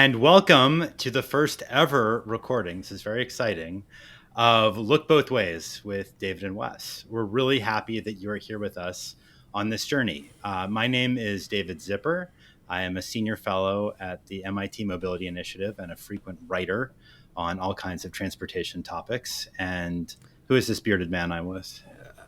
And welcome to the first ever recording. This is very exciting of Look Both Ways with David and Wes. We're really happy that you are here with us on this journey. My name is David Zipper. I am a senior fellow at the MIT Mobility Initiative and a frequent writer on all kinds of transportation topics. And who is this bearded man I'm with?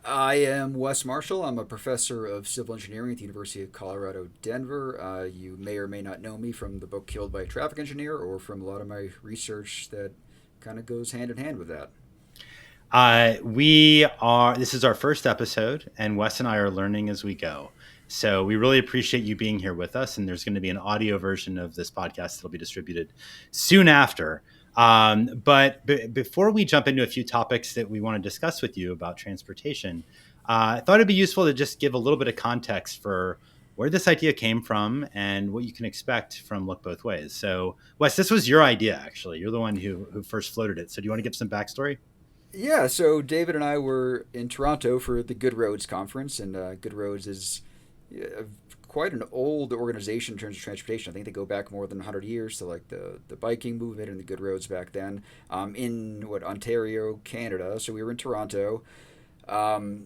I am Wes Marshall. I'm a professor of civil engineering at the University of Colorado, Denver. You may or may not know me from the book Killed by a Traffic Engineer or from a lot of my research that kind of goes hand in hand with that. This is our first episode, and Wes and I are learning as we go. So we really appreciate you being here with us. And there's going to be an audio version of this podcast that'll be distributed soon after. But before we jump into a few topics that we want to discuss with you about transportation, I thought it'd be useful to just give a little bit of context for where this idea came from and what you can expect from Look Both Ways. So, Wes, this was your idea, actually. You're the one who first floated it. So do you want to give some backstory? Yeah, so David and I were in Toronto for the Good Roads conference, and Good Roads is uh, quite an old organization in terms of transportation. I think they go back more than 100 years to like the biking movement and the Good Roads back then in Ontario, Canada. So we were in Toronto. Um,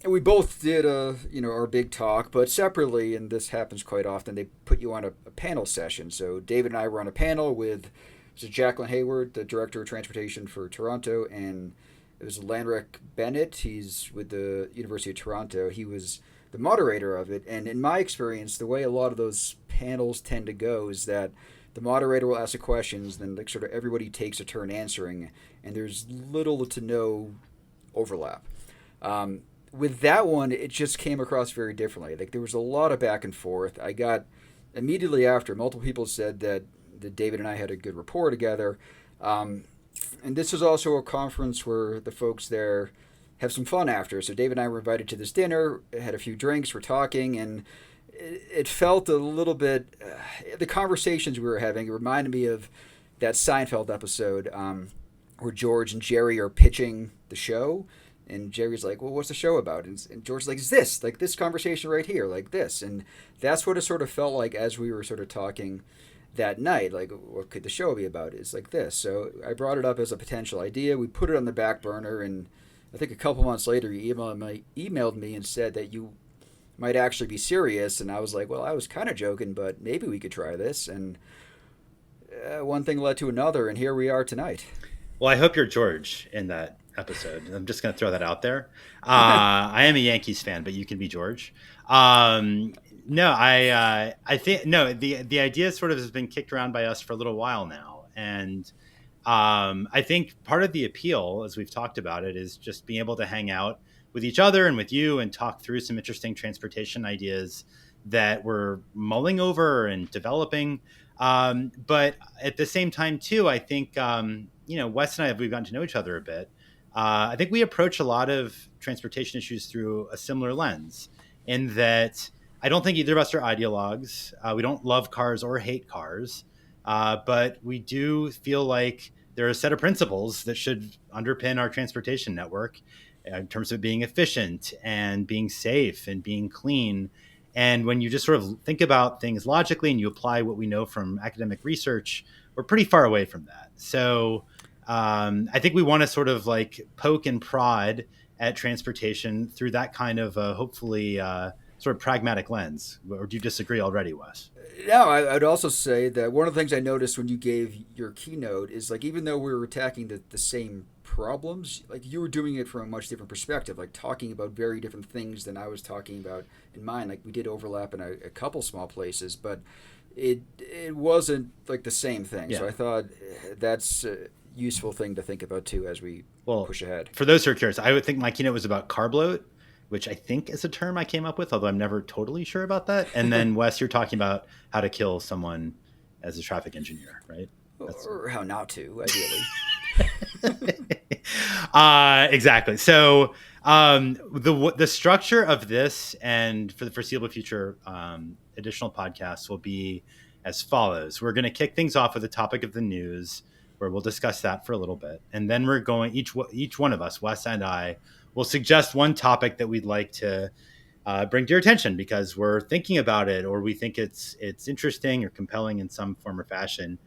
and we both did our big talk, but separately, and this happens quite often, they put you on a panel session. So David and I were on a panel with Jacqueline Hayward, the director of transportation for Toronto, and it was Lanrick Bennett. He's with the University of Toronto. He was the moderator of it. And in my experience, the way a lot of those panels tend to go is that the moderator will ask the questions, then like sort of everybody takes a turn answering, and there's little to no overlap. Um, with that one, it just came across very differently. Like there was a lot of back and forth. I got immediately after multiple people said that David and I had a good rapport together. Um, and this is also a conference where the folks there have some fun after. So David and I were invited to this dinner, had a few drinks, we're talking, and it felt a little bit. The conversations we were having, it reminded me of that Seinfeld episode where George and Jerry are pitching the show. And Jerry's like, well, what's the show about? And George's like, it's this conversation right here, like this. And that's what it sort of felt like as we were sort of talking that night. Like, what could the show be about? It's like this. So I brought it up as a potential idea. We put it on the back burner. And I think a couple months later, you emailed me and said that you might actually be serious. And I was like, well, I was kind of joking, but maybe we could try this. And one thing led to another. And here we are tonight. Well, I hope you're George in that episode. I'm just going to throw that out there. I am a Yankees fan, but you can be George. No, I think no. The idea sort of has been kicked around by us for a little while now, and I think part of the appeal, as we've talked about it, is just being able to hang out with each other and with you and talk through some interesting transportation ideas that we're mulling over and developing. But at the same time, too, I think Wes and I, we've gotten to know each other a bit. I think we approach a lot of transportation issues through a similar lens, in that I don't think either of us are ideologues. We don't love cars or hate cars, but we do feel like there are a set of principles that should underpin our transportation network in terms of being efficient and being safe and being clean. And when you just sort of think about things logically and you apply what we know from academic research, we're pretty far away from that. So I think we want to sort of like poke and prod at transportation through that kind of hopefully sort of pragmatic lens. Or do you disagree already, Wes? No, I'd also say that one of the things I noticed when you gave your keynote is like even though we were attacking the same problems, like you were doing it from a much different perspective, like talking about very different things than I was talking about in mine. Like we did overlap in a couple small places, but it wasn't like the same thing. Yeah. So I thought that's a useful thing to think about too as we Well, push ahead. for those who are curious, I would think my keynote was about carb load, which I think is a term I came up with, although I'm never totally sure about that. And then Wes, you're talking about how to kill someone as a traffic engineer, right? That's Or how not to, ideally. exactly. So the structure of this and for the foreseeable future, additional podcasts will be as follows. We're going to kick things off with a topic of the news, where we'll discuss that for a little bit, and then each one of us, Wes and I, will suggest one topic that we'd like to bring to your attention because we're thinking about it, or we think it's interesting or compelling in some form or fashion.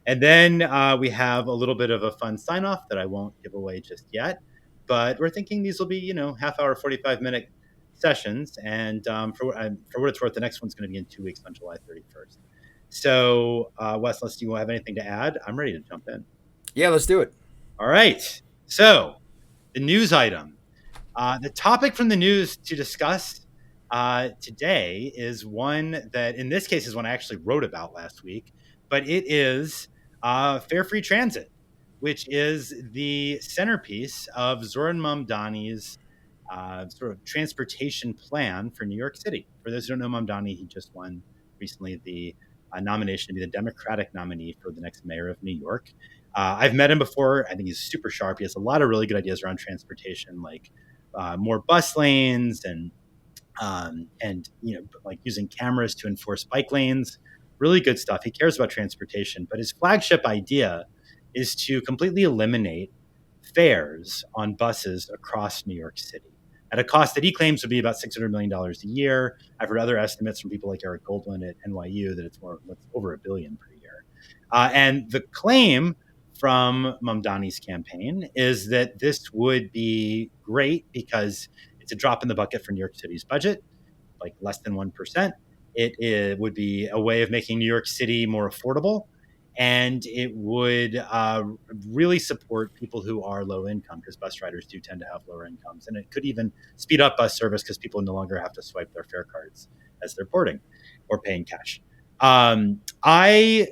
And then we have a little bit of a fun sign off that I won't give away just yet, but we're thinking these will be half hour, 45-minute sessions. And for what it's worth, the next one's going to be in 2 weeks on July 31st. So, Wes, unless you have anything to add, I'm ready to jump in. Yeah, let's do it. All right. So, the news item. The topic from the news to discuss today is one that, in this case, is one I actually wrote about last week, but it is fare free transit, which is the centerpiece of Zoran Mamdani's sort of transportation plan for New York City. For those who don't know Mamdani, he just won recently the nomination to be the Democratic nominee for the next mayor of New York. I've met him before. I think he's super sharp. He has a lot of really good ideas around transportation, like more bus lanes and like using cameras to enforce bike lanes. Really good stuff. He cares about transportation, but his flagship idea is to completely eliminate fares on buses across New York City at a cost that he claims would be about $600 million a year. I've heard other estimates from people like Eric Goldwyn at NYU that it's over $1 billion per year. And the claim from Mamdani's campaign is that this would be great because it's a drop in the bucket for New York City's budget, like less than 1%. It would be a way of making New York City more affordable, and it would really support people who are low income because bus riders do tend to have lower incomes. And it could even speed up bus service because people no longer have to swipe their fare cards as they're boarding or paying cash. I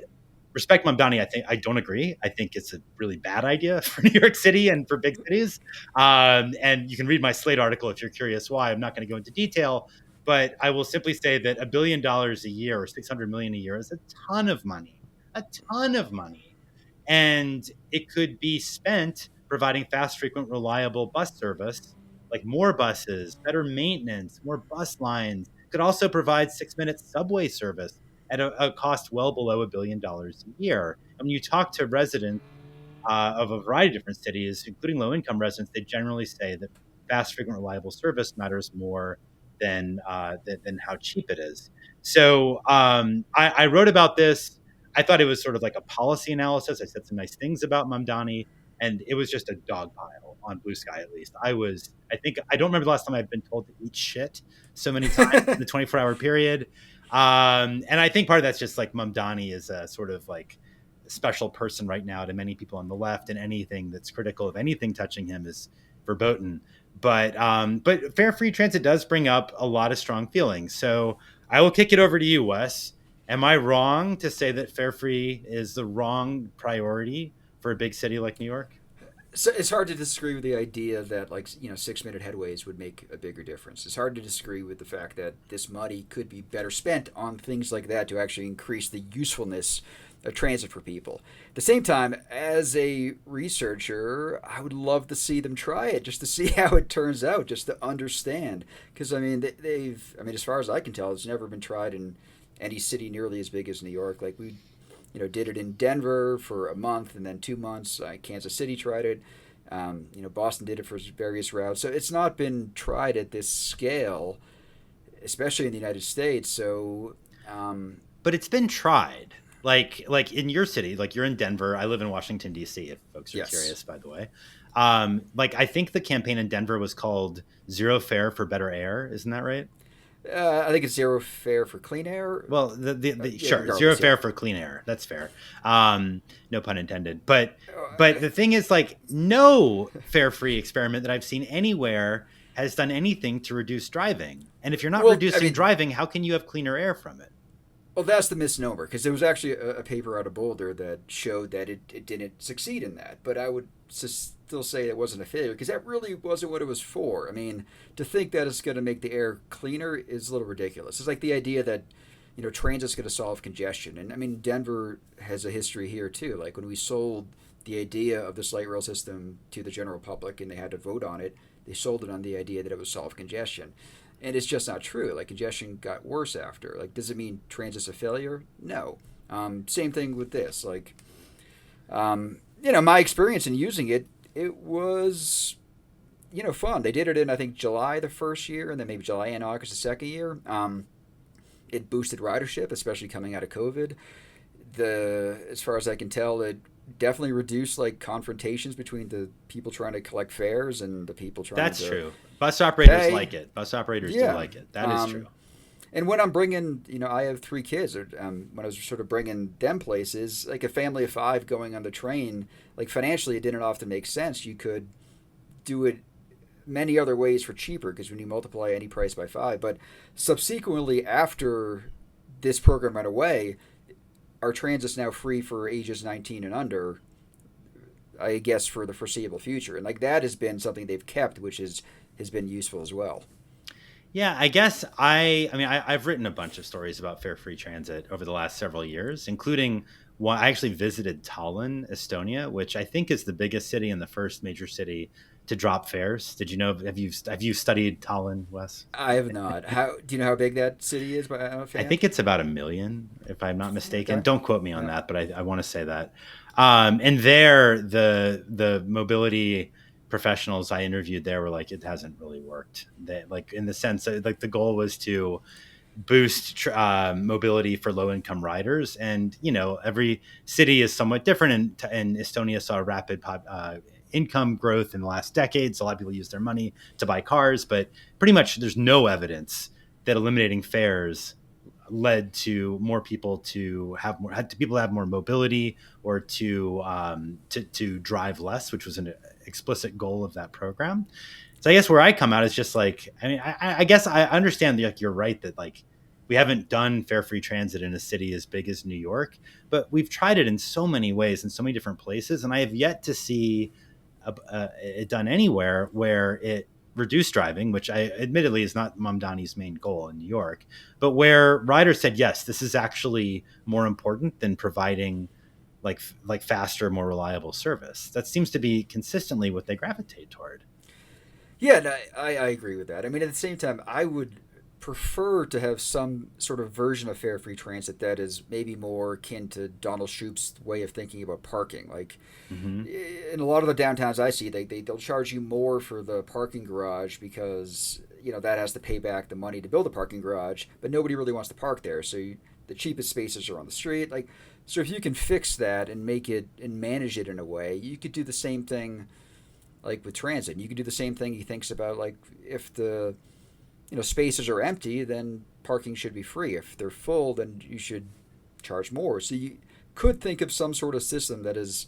respect Mamdani. I don't agree. I think it's a really bad idea for New York City and for big cities. And you can read my Slate article if you're curious why. I'm not going to go into detail, but I will simply say that $1 billion a year or 600 million a year is a ton of money, a ton of money, and it could be spent providing fast, frequent, reliable bus service, like more buses, better maintenance, more bus lines. Could also provide 6 minute subway service at a cost well below $1 billion a year. And when you talk to residents of a variety of different cities, including low income residents, they generally say that fast, frequent, reliable service matters more than how cheap it is. So I wrote about this. I thought it was sort of like a policy analysis. I said some nice things about Mamdani, and it was just a dog pile on Blue Sky. At least I don't remember the last time I've been told to eat shit so many times in the 24-hour period. And I think part of that's just like Mamdani is a sort of like special person right now to many people on the left, and anything that's critical of anything touching him is verboten. But fare free transit does bring up a lot of strong feelings. So I will kick it over to you, Wes. Am I wrong to say that fare free is the wrong priority for a big city like New York? So it's hard to disagree with the idea that 6 minute headways would make a bigger difference. It's hard to disagree with the fact that this money could be better spent on things like that to actually increase the usefulness of transit for people. At the same time, as a researcher, I would love to see them try it just to see how it turns out, just to understand. Because as far as I can tell, it's never been tried in any city nearly as big as New York. Like we did it in Denver for a month and then 2 months. Kansas City tried it. Boston did it for various routes. So it's not been tried at this scale, especially in the United States. So, but it's been tried. Like in your city, like you're in Denver. I live in Washington D.C. If folks are curious, by the way. I think the campaign in Denver was called "Zero Fare for Better Air." Isn't that right? I think it's zero fare for clean air. Well, sure, zero fare for clean air. That's fair. No pun intended. But the thing is, like, no fare free experiment that I've seen anywhere has done anything to reduce driving. And if you're not reducing driving, how can you have cleaner air from it? Well, that's the misnomer, because there was actually a paper out of Boulder that showed that it didn't succeed in that. But I would still say it wasn't a failure, because that really wasn't what it was for. I mean, to think that it's going to make the air cleaner is a little ridiculous. It's like the idea that transit's going to solve congestion. And I mean, Denver has a history here too. Like when we sold the idea of this light rail system to the general public and they had to vote on it, they sold it on the idea that it would solve congestion. And it's just not true. Like congestion got worse after. Like, does it mean transit's a failure? No. Same thing with this. My experience in using it, it was fun. They did it in, I think, July the first year, and then maybe July and August the second year. It boosted ridership, especially coming out of COVID. As far as I can tell, it definitely reduced like confrontations between the people trying to collect fares and the people trying That's to true. Bus operators pay. like it. Bus operators do Yeah. like it. That is true. Um, and when I'm bringing, I have three kids. When I was sort of bringing them places, like a family of five going on the train, like financially, it didn't often make sense. You could do it many other ways for cheaper because when you multiply any price by five. But subsequently, after this program went away, our transit's now free for ages 19 and under, I guess, for the foreseeable future. And like that has been something they've kept, which has been useful as well. Yeah, I guess I've written a bunch of stories about fare free transit over the last several years, including one. I actually visited Tallinn, Estonia, which I think is the biggest city and the first major city to drop fares. Did you know? Have you studied Tallinn, Wes? I have not. How do you know how big that city is by I offhand? think it's about 1 million, if I'm not mistaken. Okay. Don't quote me on Yeah. that, but I want to say that. And there, the mobility professionals I interviewed there were like, it hasn't really worked. That, like, in the sense that, like, the goal was to boost mobility for low income riders, and every city is somewhat different. And Estonia saw rapid income growth in the last decade, so a lot of people use their money to buy cars, but pretty much there's no evidence that eliminating fares led to more people to have more to people have more mobility, or to drive less, which was an explicit goal of that program. So I guess where I come out is just like, I guess I understand, like, you're right that, like, we haven't done fare free transit in a city as big as New York, but we've tried it in so many ways in so many different places, and I have yet to see it done anywhere where it reduced driving, which I admittedly is not Mamdani's main goal in New York, but where riders said, yes, this is actually more important than providing like faster, more reliable service. That seems to be consistently what they gravitate toward. Yeah, no, I agree with that. I mean, at the same time, I would prefer to have some sort of version of fare free transit that is maybe more akin to Donald Shoup's way of thinking about parking. Like, Hmm. in a lot of the downtowns I see, they'll charge you more for the parking garage because that has to pay back the money to build a parking garage, but nobody really wants to park there. So the cheapest spaces are on the street. Like, so if you can fix that and make it and manage it in a way, you could do the same thing like with transit. You could do the same thing he thinks about, like if the spaces are empty, then parking should be free. If they're full, then you should charge more. So you could think of some sort of system that is,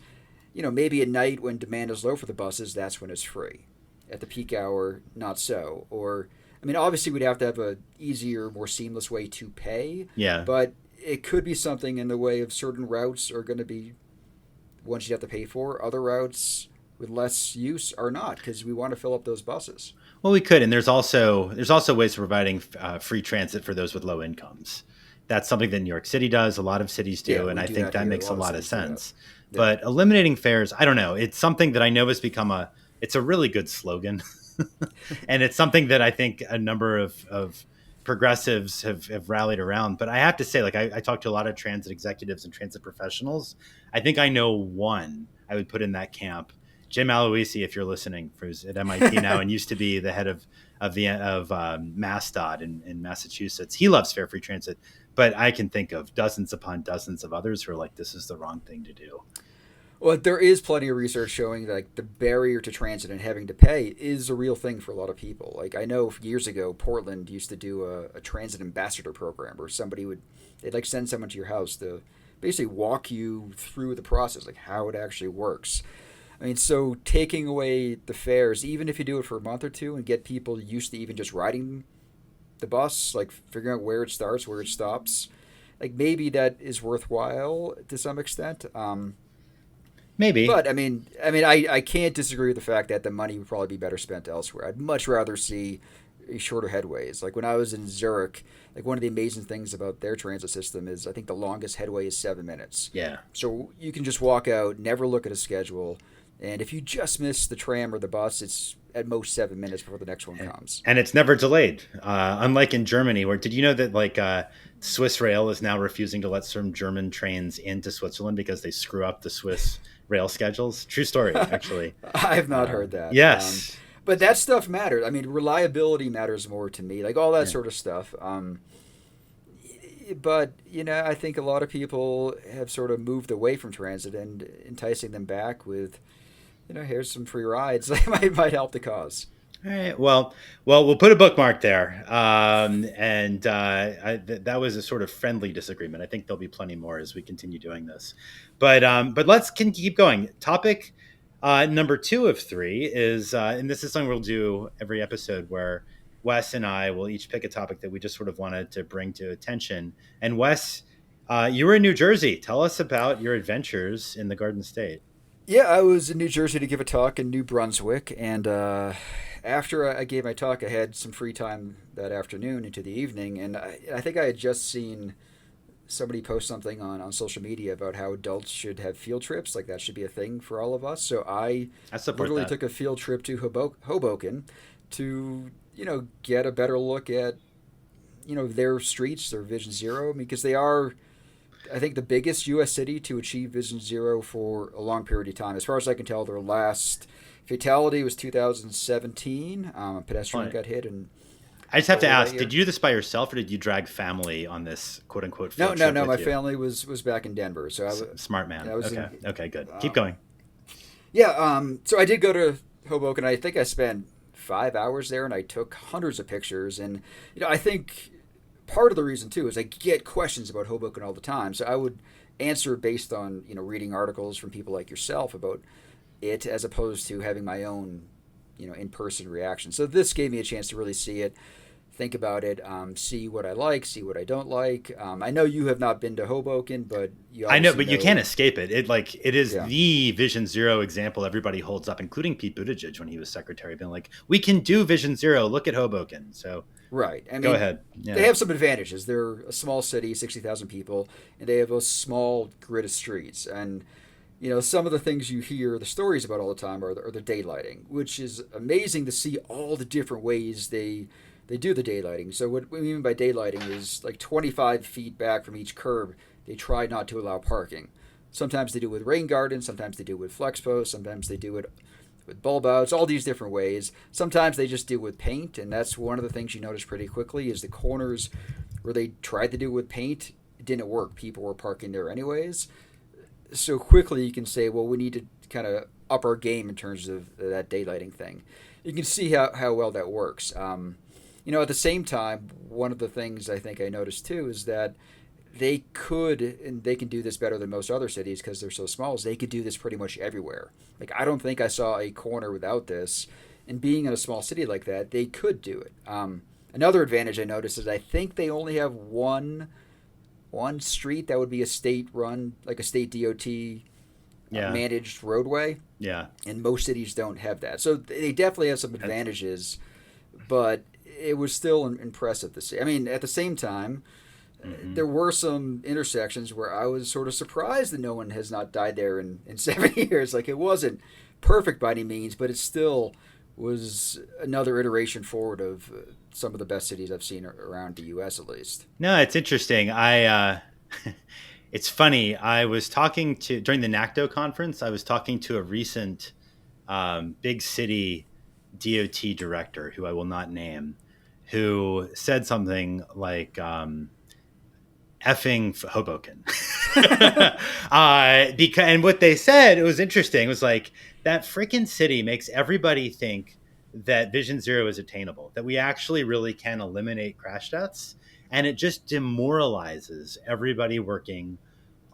maybe at night when demand is low for the buses, that's when it's free. At the peak hour, not so. Or, I mean, obviously we'd have to have a easier, more seamless way to pay, Yeah. but it could be something in the way of certain routes are going to be ones you have to pay for. Other routes with less use are not because we want to fill up those buses. Well, we could, and there's also ways of providing free transit for those with low incomes. That's something that New York City does. A lot of cities Yeah, do, and we I do think that that here. A makes a lot of lot of cities do that. sense. Yeah. But eliminating fares, I don't know. It's something that I know has become it's a really good slogan, and it's something that I think a number of progressives have rallied around. But I have to say, like, I talked to a lot of transit executives and transit professionals. I think I know one I would put in that camp. Jim Aloisi, if you're listening, who's at MIT now and used to be the head of MassDOT in Massachusetts. He loves fare free transit, but I can think of dozens upon dozens of others who are like, this is the wrong thing to do. Well, there is plenty of research showing that, like, the barrier to transit and having to pay is a real thing for a lot of people. Like, I know years ago, Portland used to do a transit ambassador program where they'd like send someone to your house to basically walk you through the process, like how it actually works. I mean, so taking away the fares, even if you do it for a month or two and get people used to even just riding the bus, like figuring out where it starts, where it stops, like maybe that is worthwhile to some extent. Maybe. But I can't disagree with the fact that the money would probably be better spent elsewhere. I'd much rather see shorter headways. Like when I was in Zurich, like one of the amazing things about their transit system is I think the longest headway is 7 minutes. Yeah. So you can just walk out, never look at a schedule, and if you just miss the tram or the bus, it's at most 7 minutes before the next one comes. And it's never delayed. Unlike in Germany, where did you know that, like, Swiss Rail is now refusing to let some German trains into Switzerland because they screw up the Swiss rail schedules? True story, actually. I have not heard that. Yes. But that stuff matters. I mean, reliability matters more to me, like all that Yeah. sort of stuff. But I think a lot of people have sort of moved away from transit, and enticing them back with, here's some free rides, might help the cause. All right. Well, we'll put a bookmark there. And that was a sort of friendly disagreement. I think there'll be plenty more as we continue doing this. But let's keep going. Topic number two of three is, and this is something we'll do every episode where Wes and I will each pick a topic that we just sort of wanted to bring to attention. And Wes, you were in New Jersey. Tell us about your adventures in the Garden State. Yeah, I was in New Jersey to give a talk in New Brunswick, and after I gave my talk, I had some free time that afternoon into the evening, and I think I had just seen somebody post something on social media about how adults should have field trips, like that should be a thing for all of us. So I I support literally that. took a field trip to Hoboken to get a better look at their streets, their Vision Zero, because they are, I think, the biggest U.S. city to achieve Vision Zero for a long period of time. As far as I can tell, their last fatality was 2017. A pedestrian Fine. got hit, and I just have to earlier that ask, year. did you do this by yourself or did you drag family on this quote unquote No, field no, trip no. My with you? family was back in Denver, so Smart man. I was Okay. in. Okay, good. Keep Um, going. yeah. So I did go to Hoboken. I think I spent 5 hours there, and I took hundreds of pictures. And I think part of the reason too is I get questions about Hoboken all the time, so I would answer based on reading articles from people like yourself about it, as opposed to having my own in person reaction. So this gave me a chance to really see it, think about it, see what I like, see what I don't like. I know you have not been to Hoboken, but you I know, obviously but you can't know. escape it. It is Yeah, the Vision Zero example everybody holds up, including Pete Buttigieg when he was secretary, being like, "We can do Vision Zero. Look at Hoboken." So right. I go mean, ahead. they Yeah, have some advantages. They're a small city, 60,000 people, and they have a small grid of streets. And some of the things you hear the stories about all the time are the daylighting, which is amazing to see all the different ways they do the daylighting. So what we mean by daylighting is like 25 feet back from each curb, they try not to allow parking. Sometimes they do it with rain gardens, sometimes they do it with flex posts, sometimes they do it with bulb outs, all these different ways. Sometimes they just do it with paint, and that's one of the things you notice pretty quickly is the corners where they tried to do it with paint, it didn't work. People were parking there anyways. So quickly you can say, well, we need to kind of up our game in terms of that daylighting thing. You can see how well that works. At the same time, one of the things I think I noticed too is that they could, and they can do this better than most other cities because they're so small, is they could do this pretty much everywhere. Like, I don't think I saw a corner without this. And being in a small city like that, they could do it. Another advantage I noticed is I think they only have one street that would be a state run, like a state DOT yeah, managed roadway, yeah. and most cities don't have that. So they definitely have some That's, advantages, but it was still impressive to see. I mean, at the same time, mm-hmm. there were some intersections where I was sort of surprised that no one has not died there in 7 years. Like, it wasn't perfect by any means, but it still was another iteration forward of some of the best cities I've seen around the U.S. at least. No, it's interesting. It's funny. I was talking to during the NACDO conference. I was talking to a recent big city DOT director who I will not name, who said something like "effing Hoboken," because and what they said, it was interesting. It was like that freaking city makes everybody think that Vision Zero is attainable, that we actually really can eliminate crash deaths, and it just demoralizes everybody working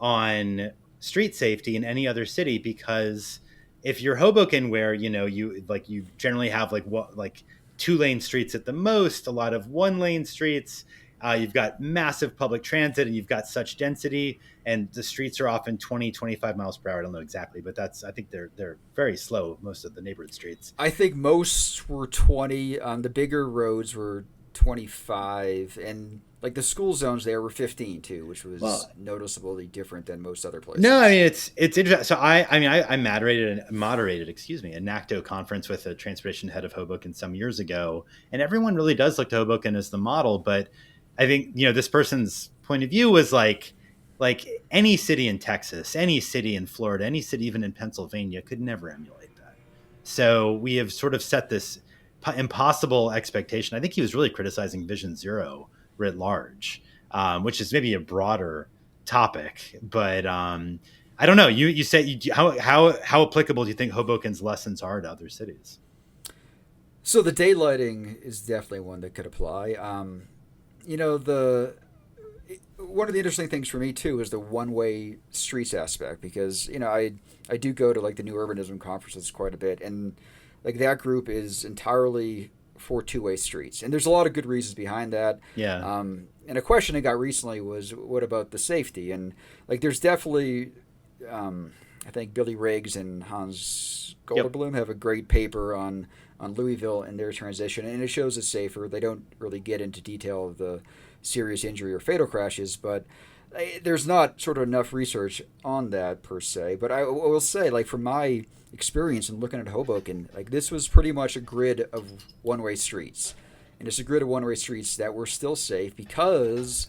on street safety in any other city because if you're Hoboken, where you generally have like what like 2 lane streets at the most, a lot of 1 lane streets. You've got massive public transit and you've got such density, and the streets are often 20, 25 miles per hour. I don't know exactly, but I think they're very slow, most of the neighborhood streets. I think most were 20. The bigger roads were 25, and like the school zones there were 15 too, which was Well, noticeably different than most other no, I places. mean it's interesting. So I moderated, excuse me, a NACDO conference with a transportation head of Hoboken some years ago, and everyone really does look to Hoboken as the model. But I think this person's point of view was like any city in Texas, any city in Florida, any city even in Pennsylvania could never emulate that. So we have sort of set this impossible expectation. I think he was really criticizing Vision Zero writ large, which is maybe a broader topic. But I don't know. You said how applicable do you think Hoboken's lessons are to other cities? So the daylighting is definitely one that could apply. The one of the interesting things for me too is the one-way streets aspect, because I do go to like the New Urbanism conferences quite a bit, and like that group is entirely for two-way streets, and there's a lot of good reasons behind that. Yeah, And a question I got recently was, what about the safety? And like, there's definitely, I think Billy Riggs and Hans yep, Golderblum have a great paper on Louisville and their transition, and it shows it's safer. They don't really get into detail of the serious injury or fatal crashes, but there's not sort of enough research on that per se. But I will say, like, from my experience in looking at Hoboken, like, this was pretty much a grid of one-way streets, and it's a grid of one-way streets that were still safe because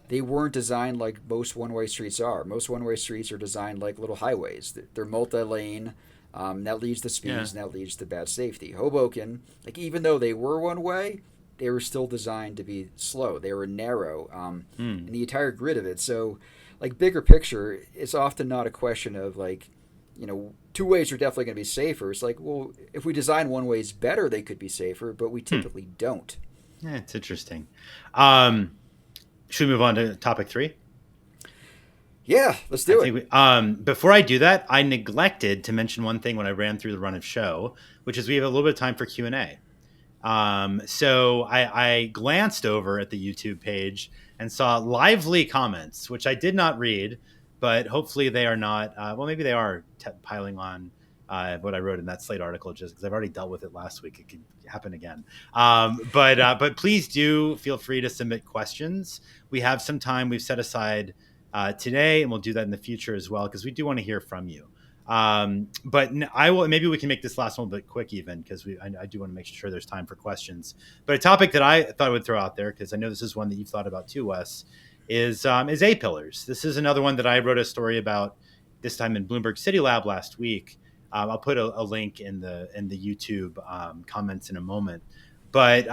they weren't designed like most one-way streets are. Most one-way streets are designed like little highways. They're multi-lane. That leads to yeah. speeds, and that leads to bad safety. Hoboken, like, even though they were one way, they were still designed to be slow. They were narrow, in Hmm. the entire grid of it. So, like, bigger picture, it's often not a question of like, two ways are definitely going to be safer. It's like, well, if we design one ways better, they could be safer, but we Hmm. typically don't. Yeah, it's interesting. Um, should we move on to topic three? Yeah, let's I do think it. before I do that, I neglected to mention one thing when I ran through the run of show, which is we have a little bit of time for Q&A. So I glanced over at the YouTube page and saw lively comments, which I did not read, but hopefully they are not. Well, maybe they are piling on what I wrote in that Slate article, just because I've already dealt with it last week. It could happen again. But please do feel free to submit questions. We have some time we've set aside today, and we'll do that in the future as well, because we do want to hear from you. But I will. Maybe we can make this last one a bit quick, even because I do want to make sure there's time for questions. But a topic that I thought I would throw out there, because I know this is one that you've thought about too, Wes, is A pillars. This is another one that I wrote a story about this time in Bloomberg City Lab last week. I'll put a link in the YouTube comments in a moment. But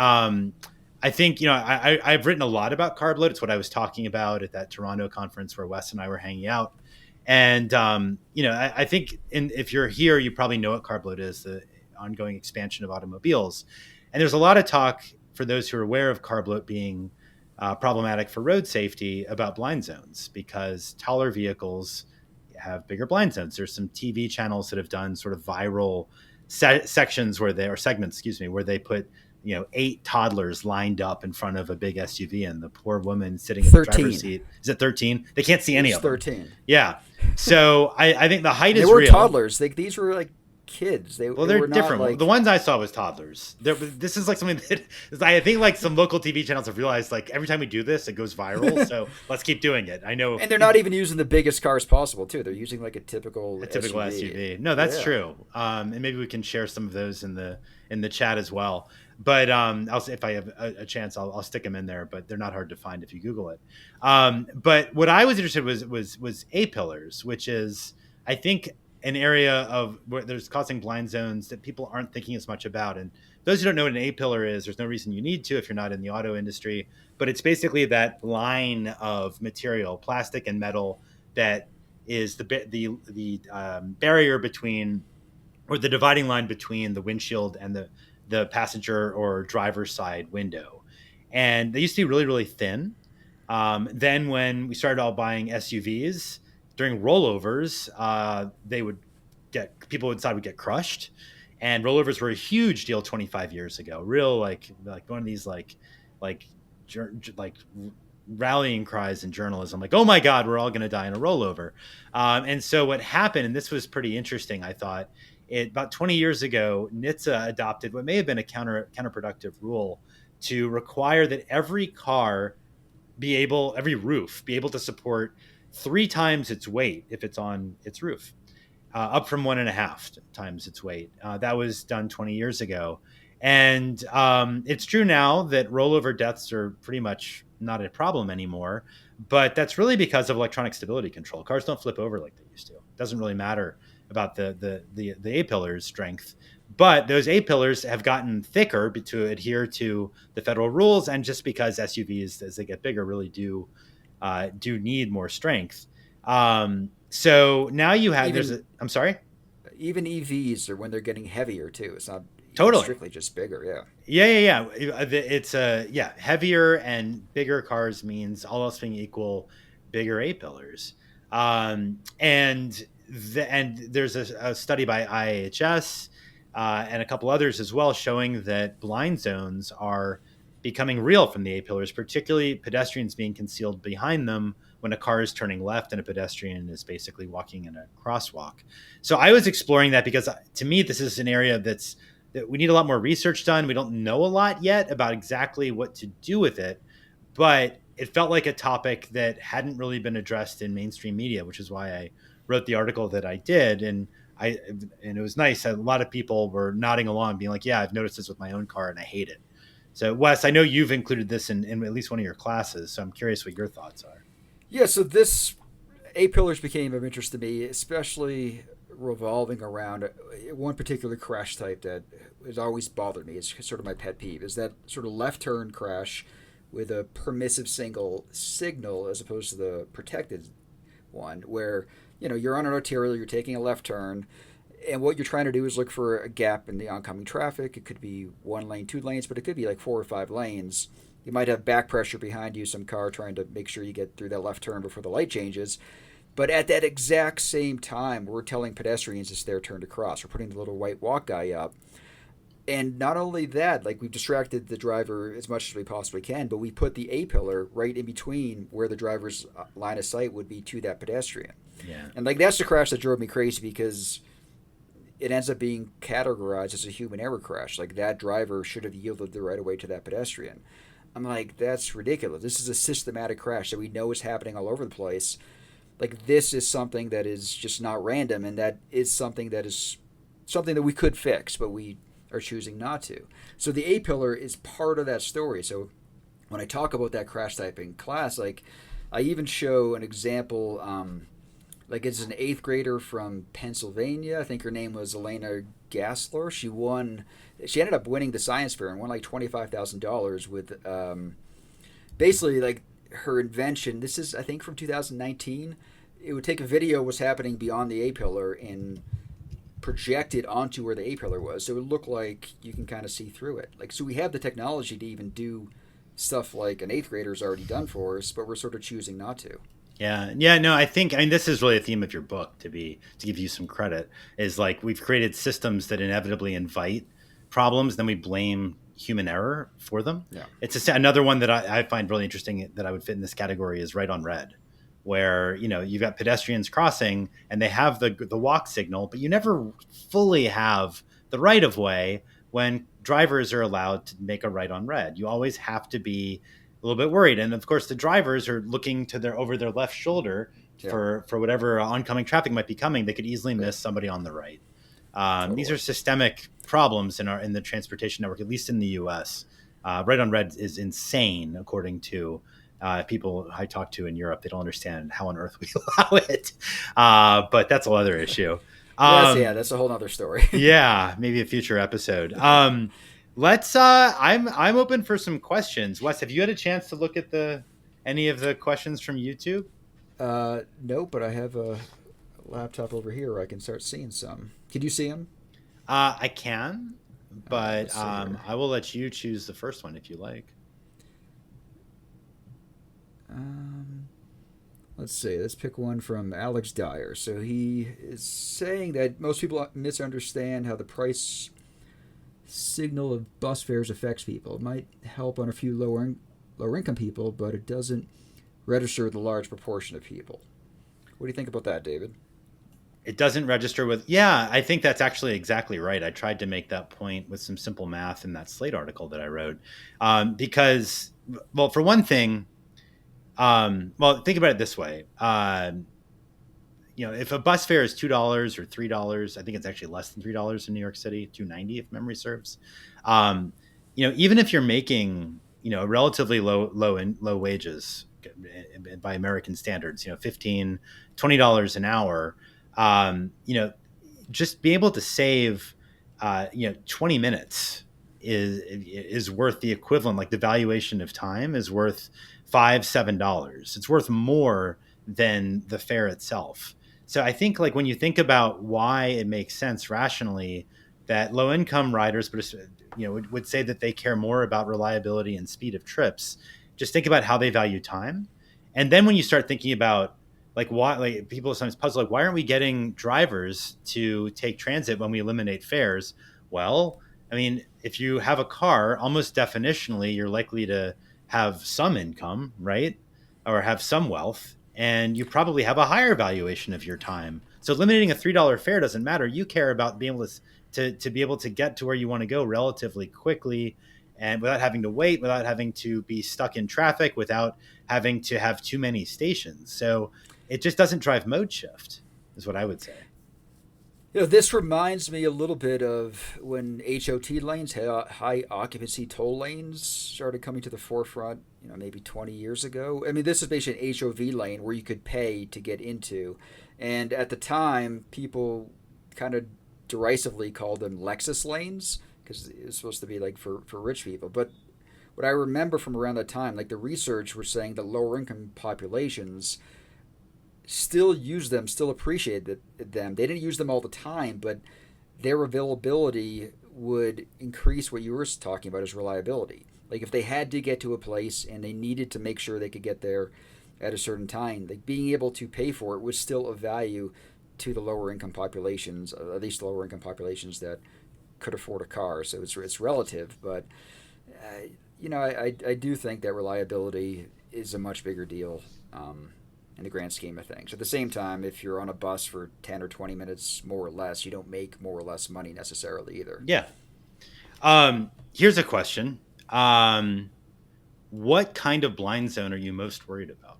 I think I've written a lot about carb load. It's what I was talking about at that Toronto conference where Wes and I were hanging out. And I think if you're here, you probably know what carb load is, the ongoing expansion of automobiles. And there's a lot of talk for those who are aware of carb load being problematic for road safety about blind zones, because taller vehicles have bigger blind zones. There's some TV channels that have done sort of viral sections where they, or segments, excuse me, where they put 8 toddlers lined up in front of a big SUV, and the poor woman sitting at the driver's 13. seat is at 13. They can't see any It's of them. 13. Yeah. So I think the height And they is were real. toddlers. These were like kids. They, Well, they they're were not different. The like. ones I saw was toddlers. This is like something that I think like some local TV channels have realized, like, every time we do this, it goes viral. So let's keep doing it. I know And they're not even using the biggest cars possible, too. They're using like a typical a typical SUV. SUV. No, that's Yeah. true. And maybe we can share some of those in the chat as well. But if I have a chance, I'll stick them in there. But they're not hard to find if you Google it. But what I was interested was A pillars, which is, I think, an area of where there's causing blind zones that people aren't thinking as much about. And those who don't know what an A pillar is, there's no reason you need to if you're not in the auto industry. But it's basically that line of material, plastic and metal, that is the barrier between, or the dividing line between the windshield and the passenger or driver's side window. And they used to be really, really thin. Then when we started all buying SUVs during rollovers, they would people inside would get crushed. And rollovers were a huge deal 25 years ago. Real, like one of these like like rallying cries in journalism, like, oh my God, we're all going to die in a rollover. And so what happened, and this was pretty interesting, I thought, about 20 years ago, NHTSA adopted what may have been a counterproductive rule to require that every roof be able to support 3 times its weight if it's on its roof, up from 1.5 times its weight. That was done 20 years ago. And it's true now that rollover deaths are pretty much not a problem anymore. But that's really because of electronic stability control. Cars don't flip over like they used to. It doesn't really matter about the A pillar's strength. But those A pillars have gotten thicker to adhere to the federal rules, and just because SUVs, as they get bigger, really do need more strength. So now you have there's Even a. I'm sorry. even EVs are when they're getting heavier too. It's not even Totally. strictly just bigger. Yeah. Yeah. It's heavier and bigger cars means all else being equal, bigger A pillars. And there's a study by IHS and a couple others as well showing that blind zones are becoming real from the A pillars, particularly pedestrians being concealed behind them when a car is turning left and a pedestrian is basically walking in a crosswalk. So I was exploring that because to me this is an area that we need a lot more research done. We don't know a lot yet about exactly what to do with it, but it felt like a topic that hadn't really been addressed in mainstream media, which is why I wrote the article that I did. And it was nice. A lot of people were nodding along, being like, "Yeah, I've noticed this with my own car, and I hate it." So, Wes, I know you've included this in at least one of your classes, so I'm curious what your thoughts are. Yeah. So this A pillars became of interest to me, especially revolving around one particular crash type that has always bothered me. It's sort of my pet peeve. Is that sort of left turn crash with a permissive single signal as opposed to the protected one, where you're on an arterial, you're taking a left turn, and what you're trying to do is look for a gap in the oncoming traffic. It could be one lane, two lanes, but it could be like four or five lanes. You might have back pressure behind you, some car trying to make sure you get through that left turn before the light changes. But at that exact same time, we're telling pedestrians it's their turn to cross. We're putting the little white walk guy up. And not only that, like we've distracted the driver as much as we possibly can, but we put the A pillar right in between where the driver's line of sight would be to that pedestrian. Yeah. And like that's the crash that drove me crazy because it ends up being categorized as a human error crash. Like that driver should have yielded the right of way to that pedestrian. I'm like, that's ridiculous. This is a systematic crash that we know is happening all over the place. Like this is something that is just not random, and that is something that we could fix, but we are choosing not to. So the A pillar is part of that story. So when I talk about that crash type in class, like I even show an example. Like it's an eighth grader from Pennsylvania. I think her name was Elena Gassler. She ended up winning the science fair and won like $25,000 with basically like her invention. This is I think from 2019. It would take a video of what's happening beyond the A pillar and project it onto where the A pillar was, so it would look like you can kind of see through it. Like so, we have the technology to even do stuff like an eighth grader's already done for us, but we're sort of choosing not to. Yeah. No, I mean this is really a theme of your book to give you some credit is like we've created systems that inevitably invite problems, then we blame human error for them. Yeah, It's another one that I find really interesting that I would fit in this category is right on red, where you've got pedestrians crossing and they have the walk signal, but you never fully have the right of way when drivers are allowed to make a right on red. You always have to be a little bit worried, and of course the drivers are looking to their over their left shoulder yeah, for whatever oncoming traffic might be coming. They could easily miss somebody on the right. These totally. are systemic problems in the transportation network, at least in the U.S. Right on red is insane, according to people I talk to in Europe. They don't understand how on earth we allow it, but that's another issue. Yeah, Um, that's a whole other story. yeah, maybe a future episode. Let's. I'm open for some questions. Wes, have you had a chance to look at the any of the questions from YouTube? No, but I have a laptop over here where I can start seeing some. Can you see them? I can, All right, but let's see here. I will let you choose the first one if you like. Um, let's see. Let's pick one from Alex Dyer. So he is saying that most people misunderstand how the price signal of bus fares affects people. It might help on a few lower income people, but it doesn't register with a large proportion of people. What do you think about that, David? It doesn't register with. Yeah, I think that's actually exactly right. I tried to make that point with some simple math in that Slate article that I wrote, because, well, for one thing, well, think about it this way. If a bus fare is $2 or $3, I think it's actually less than $3 in New York City, 2.90 if memory serves. Um, even if you're making relatively low wages by American standards, 15, $20 an hour, just be able to save 20 minutes is worth the equivalent. Like the valuation of time is worth $5-7. It's worth more than the fare itself. So I think like when you think about why it makes sense rationally that low income riders, but would say that they care more about reliability and speed of trips. Just think about how they value time, and then when you start thinking about like why, like people sometimes puzzle like why aren't we getting drivers to take transit when we eliminate fares? Well, I mean, if you have a car, almost definitionally, you're likely to have some income, right? Or have some wealth, and you probably have a higher valuation of your time. So eliminating a $3 fare doesn't matter. You care about being able to be able to get to where you want to go relatively quickly and without having to wait, without having to be stuck in traffic, without having to have too many stations. So it just doesn't drive mode shift, is what I would say. This reminds me a little bit of when HOT lanes, high occupancy toll lanes, started coming to the forefront, maybe 20 years ago. I mean, this is basically an HOV lane where you could pay to get into. And at the time, people kind of derisively called them Lexus lanes because it's supposed to be like for rich people. But what I remember from around that time, like the research was saying that lower income populations still use them, still appreciated them. They didn't use them all the time, but their availability would increase what you were talking about as reliability. Like if they had to get to a place and they needed to make sure they could get there at a certain time, like being able to pay for it was still of value to the lower income populations, at least lower income populations that could afford a car. So it's relative, but I do think that reliability is a much bigger deal. In the grand scheme of things. At the same time, if you're on a bus for 10 or 20 minutes more or less, you don't make more or less money necessarily either. Yeah. Here's a question. What kind of blind zone are you most worried about?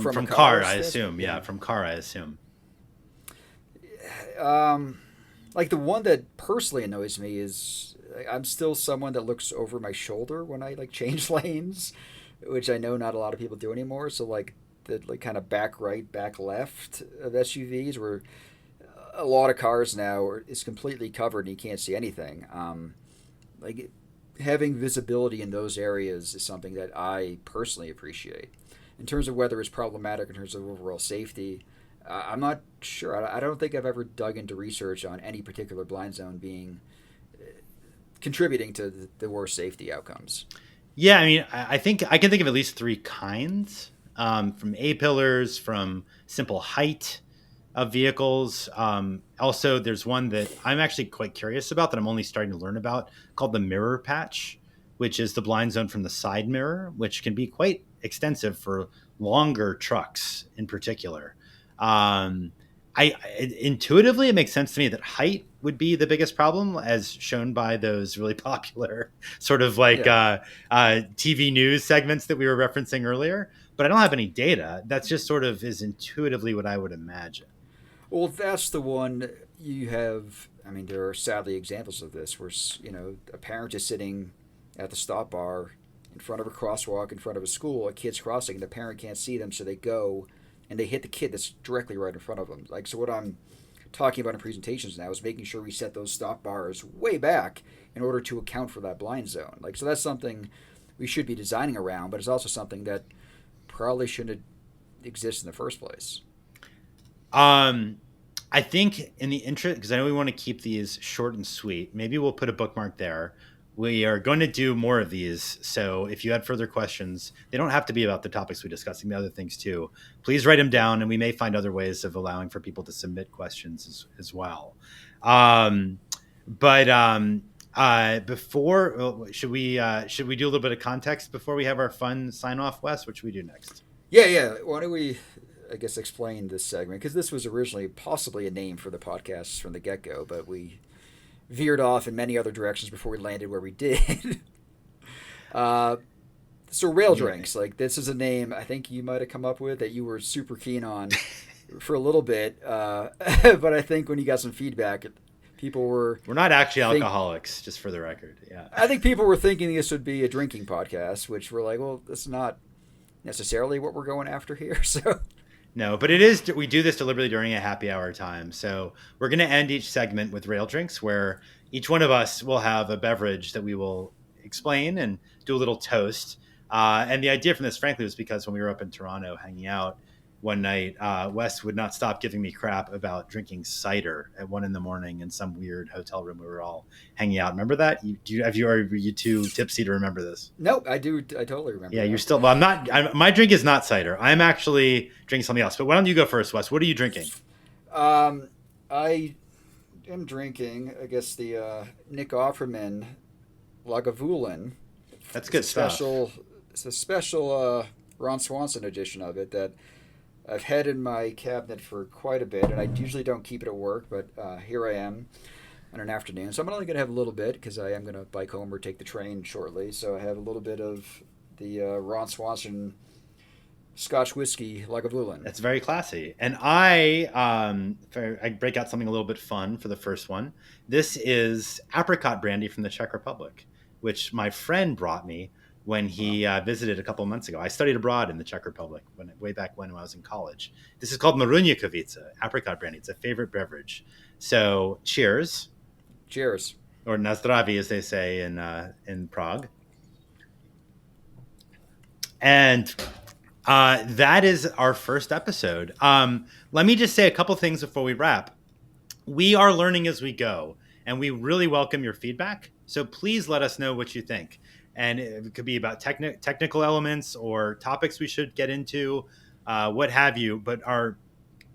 From car, I assume. Yeah, from car, I assume. Like the one that personally annoys me is I'm still someone that looks over my shoulder when I like change lanes, which I know not a lot of people do anymore. So like the like kind of back right, back left of SUVs, where a lot of cars now is completely covered and you can't see anything. Like having visibility in those areas is something that I personally appreciate. In terms of whether it's problematic in terms of overall safety, I'm not sure. I don't think I've ever dug into research on any particular blind zone being contributing to the worst safety outcomes. Yeah, I mean, I think I can think of at least three kinds, from A-pillars, from simple height of vehicles. Also, there's one that I'm actually quite curious about that I'm only starting to learn about called the mirror patch, which is the blind zone from the side mirror, which can be quite extensive for longer trucks in particular. Intuitively, it makes sense to me that height would be the biggest problem, as shown by those really popular sort of like TV news segments that we were referencing earlier. But I don't have any data. That's just sort of is intuitively what I would imagine. Well, that's the one you have. I mean, there are sadly examples of this where a parent is sitting at the stop bar in front of a crosswalk in front of a school, a kid's crossing, and the parent can't see them, so they go and they hit the kid that's directly right in front of them. Like, so what I'm talking about in presentations now is making sure we set those stop bars way back in order to account for that blind zone. Like, so that's something we should be designing around, but it's also something that probably shouldn't exist in the first place. I think in the interest, because I know we want to keep these short and sweet, maybe we'll put a bookmark there. We are going to do more of these. So if you had further questions, they don't have to be about the topics we discussed, and the other things too. Please write them down, and we may find other ways of allowing for people to submit questions as well. Before, should we do a little bit of context before we have our fun sign off, Wes? What should we do next? Yeah. Why don't we, I guess, explain this segment? Because this was originally possibly a name for the podcast from the get-go, but we veered off in many other directions before we landed where we did. So rail drinks, like this is a name I think you might have come up with that you were super keen on for a little bit. But I think when you got some feedback, people were... We're not actually alcoholics, just for the record. Yeah. I think people were thinking this would be a drinking podcast, which we're like, well, that's not necessarily what we're going after here. So No, but it is. We do this deliberately during a happy hour time. So we're going to end each segment with rail drinks, where each one of us will have a beverage that we will explain and do a little toast. And the idea from this, frankly, was because when we were up in Toronto hanging out one night, Wes would not stop giving me crap about drinking cider at 1 a.m. in some weird hotel room we were all hanging out. Remember that? Are you too tipsy to remember this? Nope, I do. I totally Yeah, remember you're that. still. Well, I'm not. My drink is not cider. I'm actually drinking something else. But why don't you go first, Wes? What are you drinking? I am drinking, I guess, the Nick Offerman Lagavulin. That's It's a good stuff. special. It's a special Ron Swanson edition of it that I've had in my cabinet for quite a bit, and I usually don't keep it at work, but here I am on an afternoon. So I'm only going to have a little bit because I am going to bike home or take the train shortly. So I have a little bit of the Ron Swanson Scotch whiskey Lagavulin. That's very classy. And I break out something a little bit fun for the first one. This is apricot brandy from the Czech Republic, which my friend brought me when Wow. he visited a couple of months ago. I studied abroad in the Czech Republic way back when I was in college. This is called Marunikovica, apricot brandy. It's a favorite beverage. So cheers, Cheers. or na zdraví, as they say in Prague. And that is our first episode. Let me just say a couple things before we wrap. We are learning as we go, and we really welcome your feedback. So please let us know what you think. And it could be about technical elements or topics we should get into, what have you. But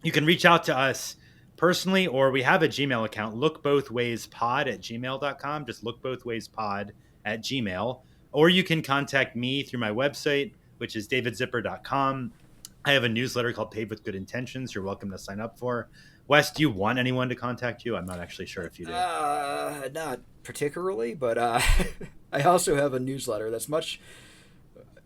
you can reach out to us personally, or we have a Gmail account, lookbothwayspod@gmail.com. Just lookbothwayspod@gmail. Or you can contact me through my website, which is davidzipper.com. I have a newsletter called Paved with Good Intentions. You're welcome to sign up for. Wes, do you want anyone to contact you? I'm not actually sure if you do. Not particularly, but I also have a newsletter that's much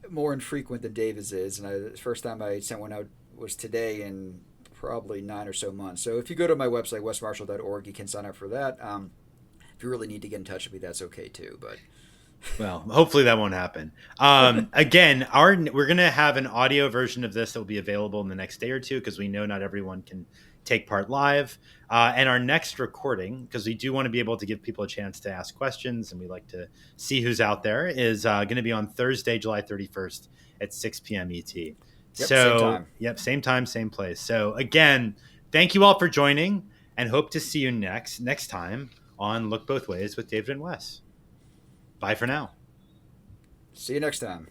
more infrequent than David's is. And the first time I sent one out was today in probably 9 or so months. So if you go to my website, westmarshall.org, you can sign up for that. If you really need to get in touch with me, that's okay too. But Well, hopefully that won't happen. Again, we're going to have an audio version of this that will be available in the next day or two because we know not everyone can take part live. And our next recording, because we do want to be able to give people a chance to ask questions and we like to see who's out there, is going to be on Thursday, July 31st at 6 p.m. ET. yep, same So, time. yep, same time, same place. So, again, thank you all for joining and hope to see you next time on Look Both Ways with David and Wes. Bye for now. See you next time.